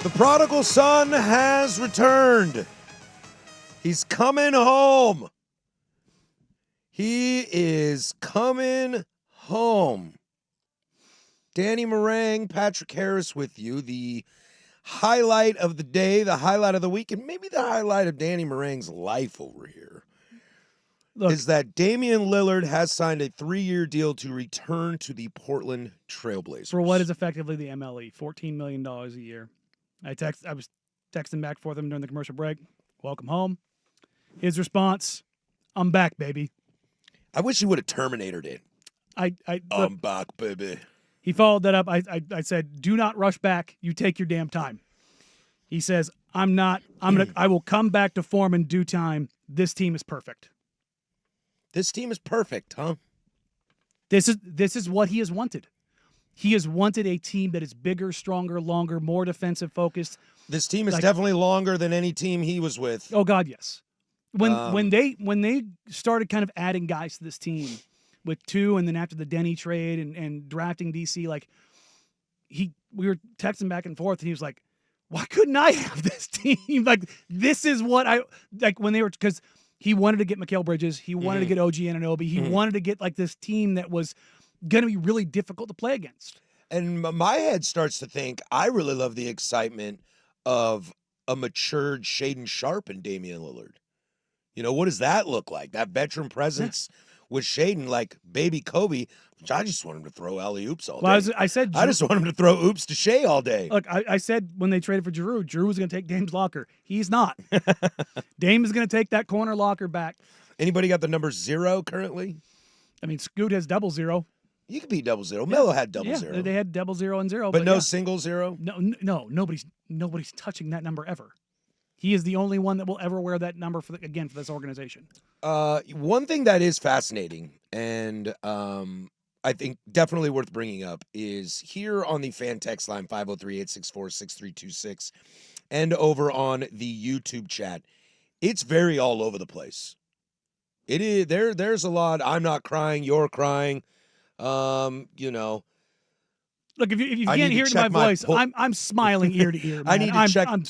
The prodigal son has returned. He's coming home. He is coming home. Danny Marang, Patrick Harris with you. The highlight of the day, the highlight of the week, and maybe the highlight of Danny Marang's life over here is that Damian Lillard has signed a 3-year deal to return to the Portland Trailblazers. For what is effectively the MLE, $14 million a year. I was texting back for them during the commercial break. Welcome home. His response, I'm back, baby. I wish he would have terminated it. I'm back, baby. He followed that up. I said, do not rush back. You take your damn time. He says, I will come back to form in due time. This team is perfect. This team is perfect, huh? This is what he has wanted. He has wanted a team that is bigger, stronger, longer, more defensive focused. This team is definitely longer than any team he was with. Oh God, yes. When they started kind of adding guys to this team with two, and then after the Denny trade and drafting DC, we were texting back and forth, and he was like, "Why couldn't I have this team? This is what I like when they were because." He wanted to get Mikal Bridges. He wanted to get OG Anunoby. He wanted to get this team that was going to be really difficult to play against. And my head starts to think, I really love the excitement of a matured Shaedon Sharpe and Damian Lillard. You know, what does that look like? That veteran presence with Shaedon, like baby Kobe, which I just want him to throw alley-oops all day. Well, I just want him to throw oops to Shea all day. Look, I said when they traded for Drew was going to take Dame's locker. He's not. Dame is going to take that corner locker back. Anybody got the number 0 currently? I mean, Scoot has 0-0. You could be 0-0. Melo had 0-0. They had 0-0 and 0. But no single 0? No, nobody's touching that number ever. He is the only one that will ever wear that number for this organization. One thing that is fascinating and I think definitely worth bringing up is here on the fan text line 503-864-6326 and over on the YouTube chat. It's very all over the place. It is there's a lot. I'm not crying, you're crying. Look, if you can't hear it in my voice, I'm smiling ear to ear, man. I'm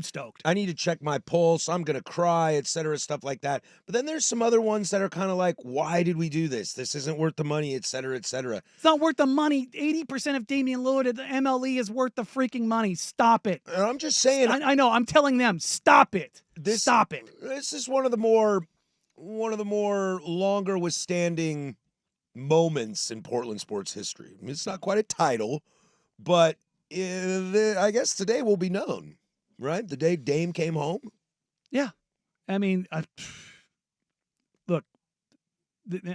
stoked. I need to check my pulse. I'm gonna cry, etc., stuff like that. But then there's some other ones that are kind of like, why did we do this? This isn't worth the money, etc., etc. It's not worth the money. 80% of Damian Lillard at the MLE is worth the freaking money. Stop it. And I'm just saying. I know. I'm telling them, stop it. Stop it. This is one of the more longer withstanding moments in Portland sports history. I mean, it's not quite a title, but I guess today will be known, right? The day Dame came home. Yeah. I mean, look,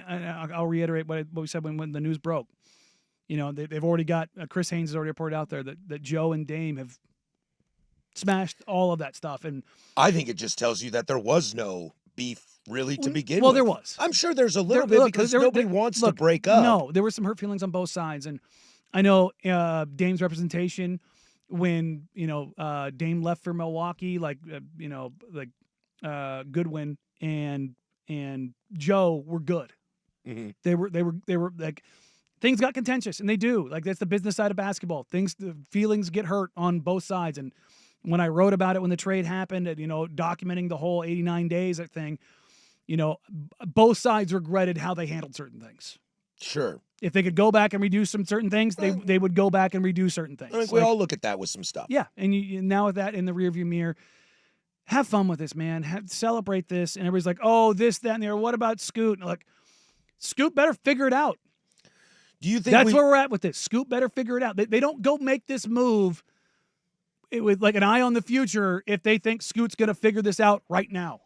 I'll reiterate what we said when the news broke. You know, they've already got Chris Haynes has already reported out there that Joe and Dame have smashed all of that stuff. And I think it just tells you that there was no beef really to begin with. Well, there was. I'm sure there's a little bit because nobody wants to break up. No, there were some hurt feelings on both sides. And I know Dame's representation when, Dame left for Milwaukee, Goodwin and Joe were good. Mm-hmm. They were like, things got contentious, and they do. Like, that's the business side of basketball. The feelings get hurt on both sides. And when I wrote about it when the trade happened, documenting the whole 89 days thing, both sides regretted how they handled certain things. Sure. If they could go back and redo some certain things, they would go back and redo certain things. I think we all look at that with some stuff. Yeah, and now with that in the rearview mirror, have fun with this, man. Celebrate this. And everybody's like, oh, this, that, and the other. What about Scoot? And like, Scoot better figure it out. Do you think that's where we're at with this? Scoot better figure it out. They don't go make this move with like an eye on the future if they think Scoot's going to figure this out right now.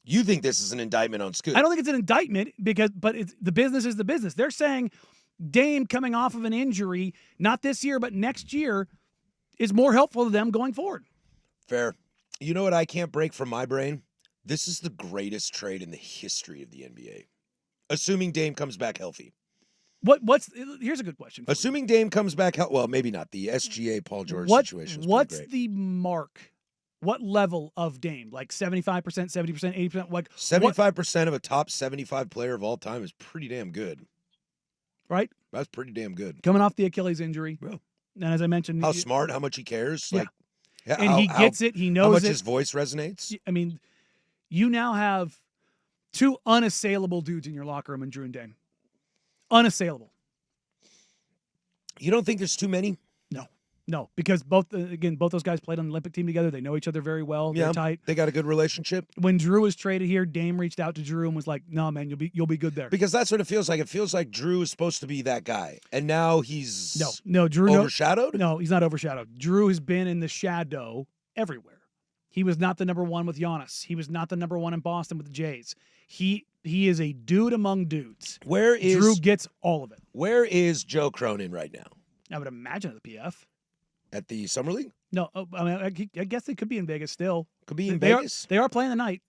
You think this is an indictment on Scoot? I don't think it's an indictment but the business is the business. They're saying Dame coming off of an injury, not this year, but next year, is more helpful to them going forward. Fair. You know what I can't break from my brain? This is the greatest trade in the history of the NBA. Assuming Dame comes back healthy. Here's a good question. Assuming Dame comes back healthy. Well, maybe not. The SGA Paul George situation. What's the mark? What level of Dame? Like 75%, 70%, 80%? Like 75% of a top 75 player of all time is pretty damn good. Right? That's pretty damn good. Coming off the Achilles injury. Yeah. And as I mentioned, how smart, how much he cares. Yeah. Like, Yeah, and he gets it. He knows how much it. his voice resonates. I mean, you now have two unassailable dudes in your locker room in Drew and Dame. Unassailable. You don't think there's too many? No, because both those guys played on the Olympic team together. They know each other very well. They're tight. They got a good relationship. When Drew was traded here, Dame reached out to Drew and was like, "No, man, you'll be good there." Because that's what it feels like. It feels like Drew is supposed to be that guy, and now he's Drew overshadowed. No, he's not overshadowed. Drew has been in the shadow everywhere. He was not the number one with Giannis. He was not the number one in Boston with the Jays. He is a dude among dudes. Drew gets all of it. Where is Joe Cronin right now? I would imagine at the PF. At the Summer League? No, I mean, I guess they could be in Vegas still. Could be in Vegas. They are playing the night,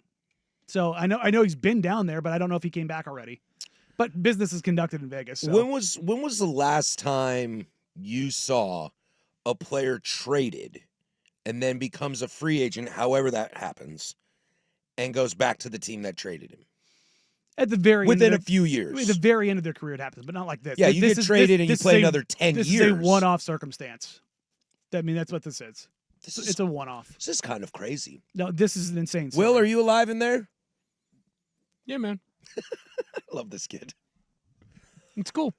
so I know he's been down there, but I don't know if he came back already. But business is conducted in Vegas. So. When was the last time you saw a player traded and then becomes a free agent, however that happens, and goes back to the team that traded him? At the very within a few years. At the very end of their career, it happens, but not like this. Yeah, you get traded and you play another 10 years. This is a one-off circumstance. I mean, that's what this is. It's a one-off. This is kind of crazy. No, this is an insane story. Will, are you alive in there? Yeah, man. I love this kid. It's cool.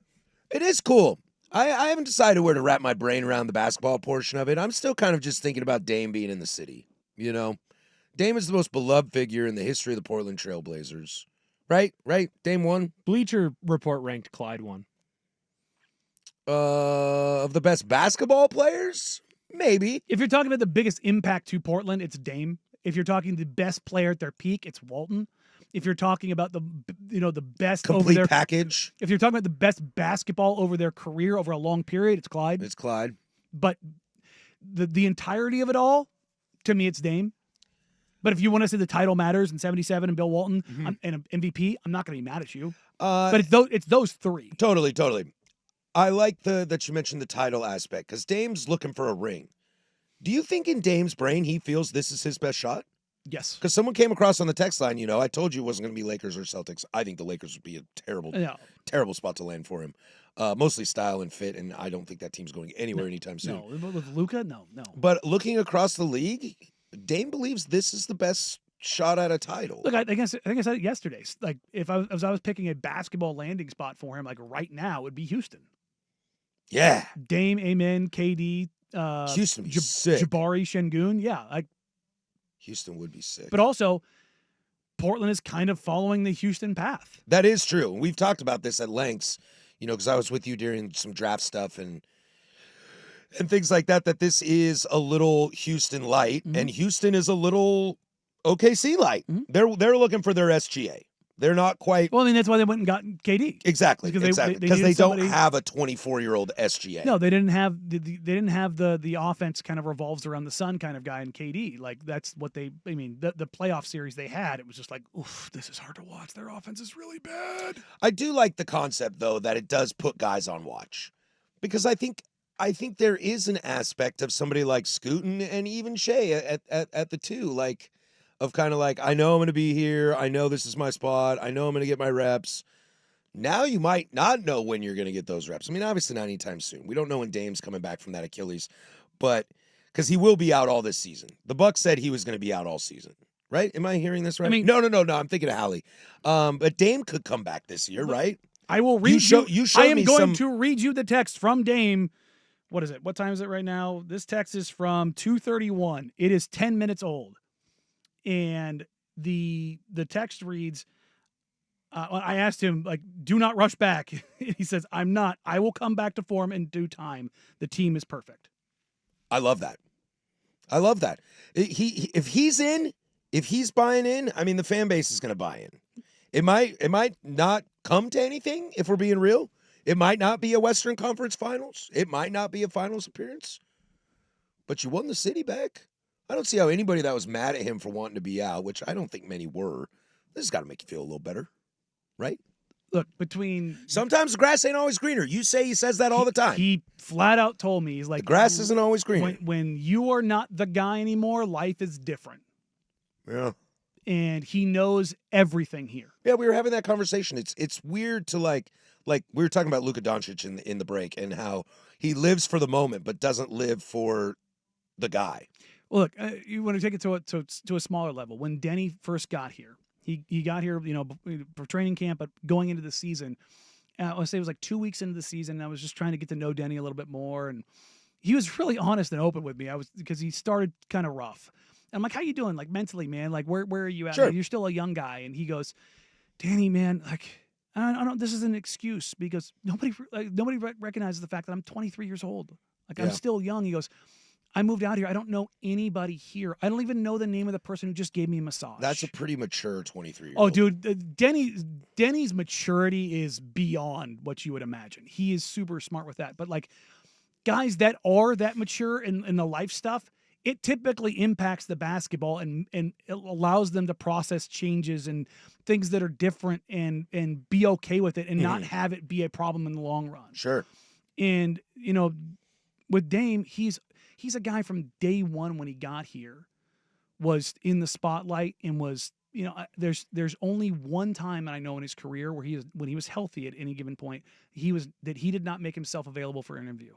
It is cool. I haven't decided where to wrap my brain around the basketball portion of it. I'm still kind of just thinking about Dame being in the city. You know, Dame is the most beloved figure in the history of the Portland Trailblazers. Right? Dame won. Bleacher Report ranked Clyde 1. Of the best basketball players? Maybe. If you're talking about the biggest impact to Portland, it's Dame. If you're talking the best player at their peak, it's Walton. If you're talking about the best complete over their package. If you're talking about the best basketball over their career over a long period, it's Clyde. It's Clyde. But the entirety of it all, to me, it's Dame. But if you want to say the title matters and 77 and Bill Walton and an MVP, I'm not going to be mad at you. But it's those three. Totally. I like that you mentioned the title aspect because Dame's looking for a ring. Do you think in Dame's brain he feels this is his best shot? Yes. Because someone came across on the text line, I told you it wasn't going to be Lakers or Celtics. I think the Lakers would be a terrible spot to land for him. Mostly style and fit, and I don't think that team's going anywhere anytime soon. No, with Luka, no. But looking across the league, Dame believes this is the best shot at a title. Look, I think I said it yesterday. Like, if I was picking a basketball landing spot for him, like right now, it would be Houston. Yeah. Dame, Amen, KD, Houston would be sick. Jabari, Şengün. Yeah. Houston would be sick. But also, Portland is kind of following the Houston path. That is true. We've talked about this at lengths, because I was with you during some draft stuff and things like that this is a little Houston light, and Houston is a little OKC light. They're looking for their SGA. They're not quite. Well, I mean, that's why they went and got KD. Exactly. Because they don't have a 24-year-old SGA. No, they didn't have the offense kind of revolves around the sun kind of guy in KD. Like, that's what the playoff series they had, it was just like, oof, this is hard to watch. Their offense is really bad. I do like the concept though that it does put guys on watch, because I think there is an aspect of somebody like Scooten and even Shea at the two, like, of kind of like, I know I'm going to be here. I know this is my spot. I know I'm going to get my reps. Now you might not know when you're going to get those reps. I mean, obviously not anytime soon. We don't know when Dame's coming back from that Achilles, but because he will be out all this season. The Bucks said he was going to be out all season, right? Am I hearing this right? I mean, no. I'm thinking of Hallie. But Dame could come back this year, right? I will read you. I am going to read you the text from Dame. What is it? What time is it right now? This text is from 2:31. It is 10 minutes old. And the text reads, I asked him, like, do not rush back. He says, I'm not. I will come back to form in due time. The team is perfect. I love that. If he's buying in, I mean, the fan base is going to buy in. It might not come to anything, if we're being real. It might not be a Western Conference Finals. It might not be a finals appearance. But you won the city back. I don't see how anybody that was mad at him for wanting to be out, which I don't think many were. This has got to make you feel a little better, right? Look, sometimes the grass ain't always greener. You say he says that all the time. He flat out told me, he's like, the grass isn't always greener. When you are not the guy anymore, life is different. Yeah. And he knows everything here. Yeah, we were having that conversation. It's weird to like we were talking about Luka Doncic in the break and how he lives for the moment but doesn't live for the guy. Well, look, you want to take it to a smaller level. When Denny first got here, he got here, for training camp, but going into the season, I would say it was like 2 weeks into the season. And I was just trying to get to know Denny a little bit more, and he was really honest and open with me. Because he started kind of rough. I'm like, how you doing? Like mentally, man, like where are you at? Sure. Like, you're still a young guy. And he goes, Danny, man, like, I don't, this is an excuse because nobody recognizes the fact that I'm 23 years old. Like I'm still young. He goes, I moved out here. I don't know anybody here. I don't even know the name of the person who just gave me a massage. That's a pretty mature 23-year-old. Oh, dude, Denny's maturity is beyond what you would imagine. He is super smart with that. But like guys that are that mature in the life stuff, it typically impacts the basketball and it allows them to process changes and things that are different and be okay with it and not have it be a problem in the long run. Sure. And, with Dame, he's a guy from day one when he got here was in the spotlight and was, there's only one time I know in his career where when he was healthy at any given point, he did not make himself available for an interview.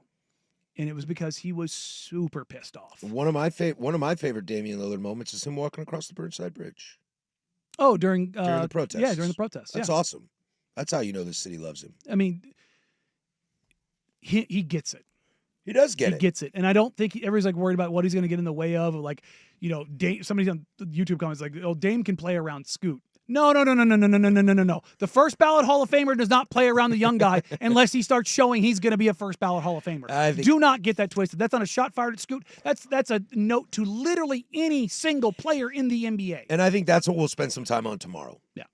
And it was because he was super pissed off. One of my favorite Damian Lillard moments is him walking across the Burnside Bridge. Oh, during the protests. Yeah, during the protests. That's awesome. That's how you know this city loves him. I mean, he gets it. He does get it. He gets it. And I don't think everybody's like worried about what he's going to get in the way of. Like, Dame, somebody's on YouTube comments like, oh, Dame can play around Scoot. No. The first ballot Hall of Famer does not play around the young guy unless he starts showing he's going to be a first ballot Hall of Famer. Do not get that twisted. That's not a shot fired at Scoot. That's a note to literally any single player in the NBA. And I think that's what we'll spend some time on tomorrow. Yeah.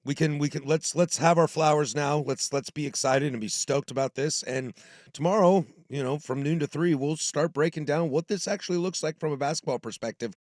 We can let's have our flowers now. Let's be excited and be stoked about this. And tomorrow, from noon to 3, we'll start breaking down what this actually looks like from a basketball perspective